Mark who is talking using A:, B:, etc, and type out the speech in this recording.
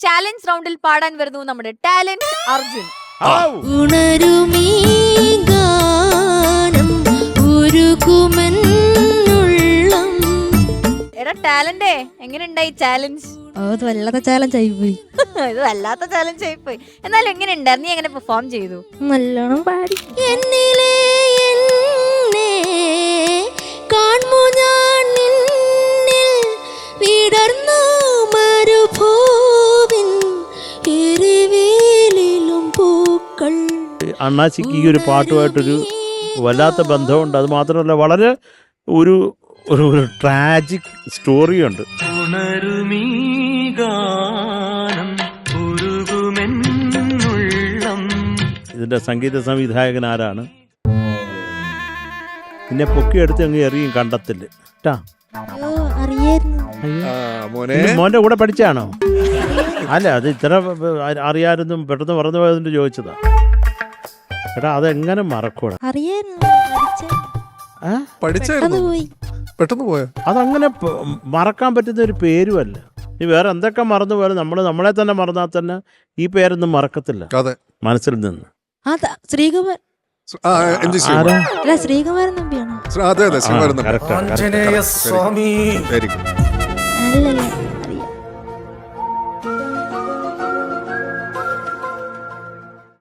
A: Challenge റൗണ്ടിൽ പാടാൻ വരുന്നു നമ്മുടെ ടാലന്റ് അർജുൻ.
B: ഉണരുമീ ഗാനം ഉരുകുമെന്നുള്ളം.
A: എടാ ടാലന്റേ, എങ്ങനെയുണ്ടായി ചാലഞ്ച്?
B: അത് വല്ലാത്ത ചാലഞ്ച് ആയിപ്പോയി.
A: ഇത് വല്ലാത്ത ചാലഞ്ച് ആയിപ്പോയി. എന്നാലും എങ്ങനെ ഉണ്ടായിരുന്നു? നീ എങ്ങനെ പെർഫോം ചെയ്തു?
B: നല്ലോണം പാടി. എന്നിലെ എന്നെ കാണുമോ ഞാൻ നിന്നിൽ വിടർന്നു മരുഭൂവിൻ എരിവേലിലും പൂക്കൾ.
C: അണ്ണാച്ചിക്ക് ഈ ഒരു പാട്ടുമായിട്ടൊരു വല്ലാത്ത ബന്ധമുണ്ട്. അത് മാത്രമല്ല വളരെ ഒരു ഒരു ട്രാജിക് സ്റ്റോറിയുണ്ട്. ഇതിന്റെ സംഗീത സംവിധായകൻ ആരാണ്? പിന്നെ പൊക്കിയെടുത്ത് അങ്ങ് എറിയും കണ്ടത്തില്. മോന്റെ കൂടെ പഠിച്ചാണോ? അല്ല, അത് ഇത്ര അറിയാനും പെട്ടെന്ന് മറന്നു പോയതിന്റെ ചോദിച്ചതാ. എടാ അതെങ്ങനെ മറക്കൂടാ?
D: പെട്ടെന്ന് പോയോ?
C: അതങ്ങനെ മറക്കാൻ പറ്റുന്ന ഒരു പേരുമല്ല. നീ വേറെ എന്തൊക്കെ മറന്നു പോയാലും നമ്മളെ തന്നെ മറന്നാൽ തന്നെ ഈ പേരൊന്നും മറക്കത്തില്ല മനസ്സിൽ നിന്ന്.
B: ശ്രീകുമാരൻ നമ്പിയാണോ?
D: അതെ, ശ്രീകുമാരൻ നമ്പി.
B: അല്ലല്ല.